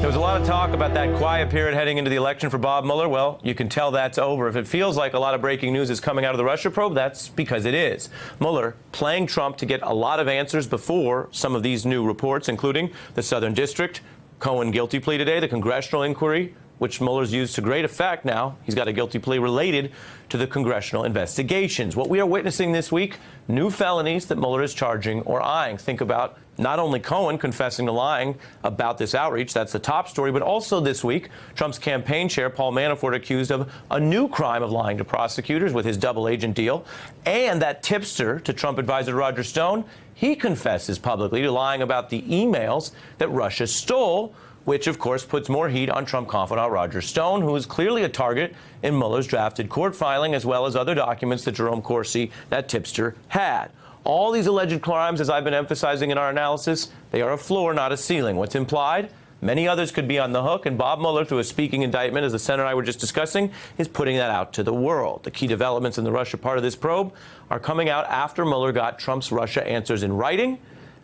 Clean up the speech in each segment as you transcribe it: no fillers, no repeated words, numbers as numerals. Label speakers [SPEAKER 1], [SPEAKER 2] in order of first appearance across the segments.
[SPEAKER 1] There was a lot of talk about that quiet period heading into the election for Bob Mueller. Well, you can tell that's over. If it feels like a lot of breaking news is coming out of the Russia probe, that's because it is. Mueller playing Trump to get a lot of answers before some of these new reports, including the Southern District, Cohen guilty plea today, the congressional inquiry, which Mueller's used to great effect now. He's got a guilty plea related to the congressional investigations. What we are witnessing this week, new felonies that Mueller is charging or eyeing. Think about not only Cohen confessing to lying about this outreach, that's the top story, but also this week, Trump's campaign chair, Paul Manafort, accused of a new crime of lying to prosecutors with his double agent deal. And that tipster to Trump advisor Roger Stone, he confesses publicly to lying about the emails that Russia stole, which, of course, puts more heat on Trump confidant Roger Stone, who is clearly a target in Mueller's drafted court filing, as well as other documents that Jerome Corsi, that tipster, had. All these alleged crimes, as I've been emphasizing in our analysis, they are a floor, not a ceiling. What's implied? Many others could be on the hook, and Bob Mueller, through a speaking indictment, as the Senator and I were just discussing, is putting that out to the world. The key developments in the Russia part of this probe are coming out after Mueller got Trump's Russia answers in writing.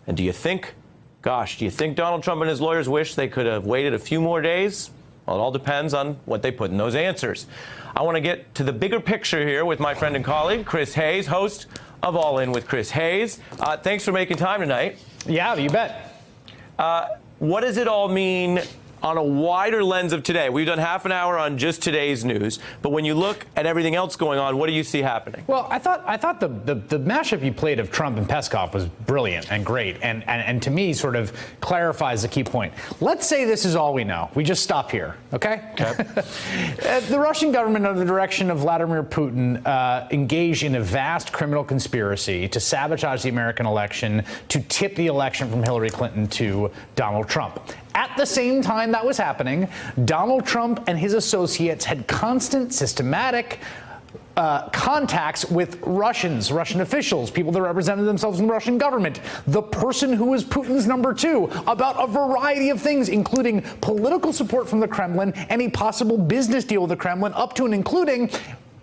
[SPEAKER 1] And do you think Donald Trump and his lawyers wish they could have waited a few more days? Well, it all depends on what they put in those answers. I want to get to the bigger picture here with my friend and colleague, Chris Hayes, host of All In with Chris Hayes. Thanks for making time tonight.
[SPEAKER 2] Yeah, you bet.
[SPEAKER 1] What does it all mean on a wider lens of today? We've done half an hour on just today's news, but when you look at everything else going on, what do you see happening?
[SPEAKER 2] Well, I thought the mashup you played of Trump and Peskov was brilliant and great, and to me sort of clarifies the key point. Let's say this is all we know. We just stop here, okay? The Russian government, under the direction of Vladimir Putin, engaged in a vast criminal conspiracy to sabotage the American election, to tip the election from Hillary Clinton to Donald Trump. At the same time that was happening, Donald Trump and his associates had constant, systematic contacts with Russian officials, people that represented themselves in the Russian government, the person who was Putin's number two, about a variety of things, including political support from the Kremlin, any possible business deal with the Kremlin, up to and including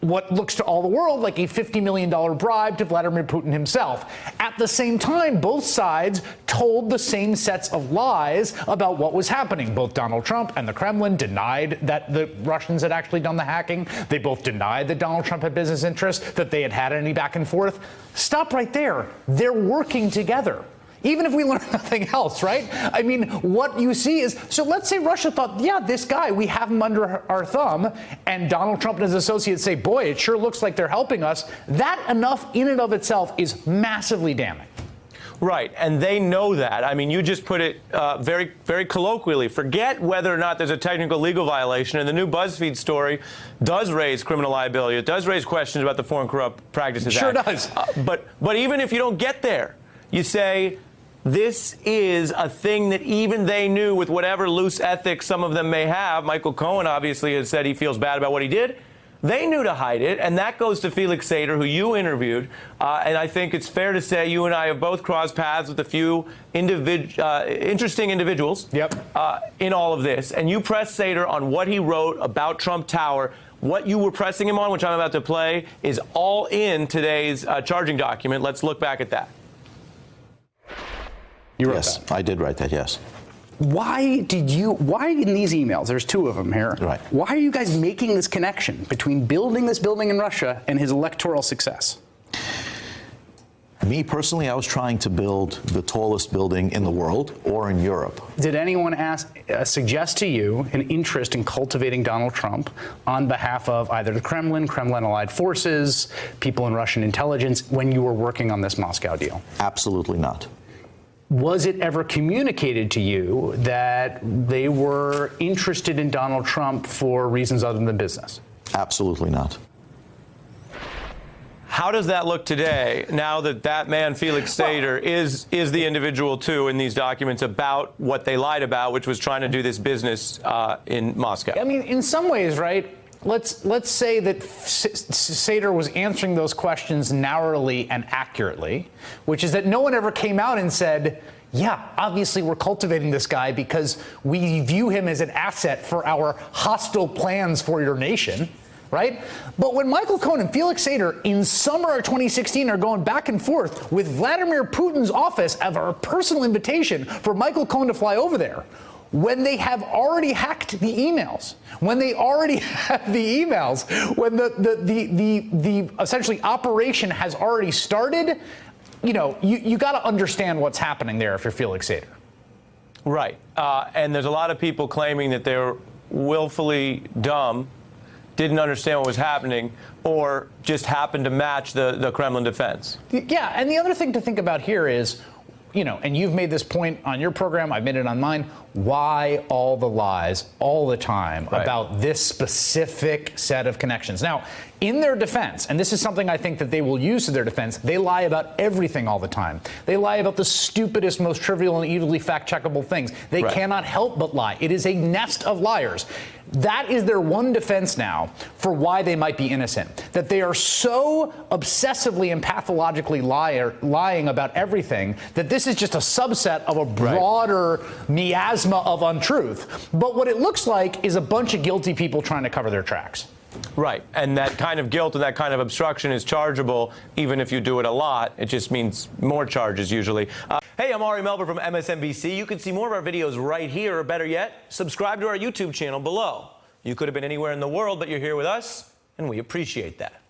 [SPEAKER 2] what looks to all the world like a $50 million bribe to Vladimir Putin himself. At the same time, both sides told the same sets of lies about what was happening. Both Donald Trump and the Kremlin denied that the Russians had actually done the hacking. They both denied that Donald Trump had business interests, that they had had any back and forth. Stop right there. They're working together. Even if we learn nothing else, right? I mean, what you see is, so let's say Russia thought, yeah, this guy, we have him under our thumb, and Donald Trump and his associates say, boy, it sure looks like they're helping us. That enough in and of itself is massively damning.
[SPEAKER 1] Right, and they know that. I mean, you just put it very, very colloquially. Forget whether or not there's a technical legal violation, and the new BuzzFeed story does raise criminal liability. It does raise questions about the Foreign Corrupt Practices Act.
[SPEAKER 2] Sure does.
[SPEAKER 1] But even if you don't get there, you say, this is a thing that even they knew, with whatever loose ethics some of them may have. Michael Cohen obviously has said he feels bad about what he did. They knew to hide it, and that goes to Felix Sater, who you interviewed. And I think it's fair to say you and I have both crossed paths with a few interesting individuals in all of this. And you pressed Sater on what he wrote about Trump Tower. What you were pressing him on, which I'm about to play, is all in today's charging document. Let's look back at that.
[SPEAKER 3] You wrote that? I did write that, yes.
[SPEAKER 4] Why in these emails, there's two of them here,
[SPEAKER 3] right?
[SPEAKER 4] Why are you guys making this connection between building this building in Russia and his electoral success?
[SPEAKER 3] Me personally, I was trying to build the tallest building in the world or in Europe.
[SPEAKER 4] Did anyone suggest to you an interest in cultivating Donald Trump on behalf of either the Kremlin, Kremlin-allied forces, people in Russian intelligence, when you were working on this Moscow deal?
[SPEAKER 3] Absolutely not.
[SPEAKER 4] Was it ever communicated to you that they were interested in Donald Trump for reasons other than business?
[SPEAKER 3] Absolutely not.
[SPEAKER 1] How does that look today, now that that man, Felix Sater, is the individual, too, in these documents about what they lied about, which was trying to do this business in Moscow?
[SPEAKER 2] I mean, in some ways, right, let's say that Sater was answering those questions narrowly and accurately, which is that no one ever came out and said, yeah, obviously we're cultivating this guy because we view him as an asset for our hostile plans for your nation. Right? But when Michael Cohen and Felix Sater in summer of 2016 are going back and forth with Vladimir Putin's office of a personal invitation for Michael Cohen to fly over there, when they have already hacked the emails, when they already have the emails, when the essentially operation has already started, you got to understand what's happening there if you're Felix Sater.
[SPEAKER 1] Right. And there's a lot of people claiming that they're willfully dumb, didn't understand what was happening, or just happened to match the Kremlin defense.
[SPEAKER 2] Yeah, and the other thing to think about here is, and you've made this point on your program, I've made it on mine, why all the lies all the time about this specific set of connections? Now, in their defense, and this is something I think that they will use to their defense, they lie about everything all the time. They lie about the stupidest, most trivial and easily fact-checkable things. They cannot help but lie. It is a nest of liars. That is their one defense now for why they might be innocent, that they are so obsessively and pathologically lying about everything that this is just a subset of a broader miasma of untruth. But what it looks like is a bunch of guilty people trying to cover their tracks.
[SPEAKER 1] Right. And that kind of guilt and that kind of obstruction is chargeable even if you do it a lot. It just means more charges usually. Hey, I'm Ari Melber from MSNBC. You can see more of our videos right here, or better yet, subscribe to our YouTube channel below. You could have been anywhere in the world, but you're here with us, and we appreciate that.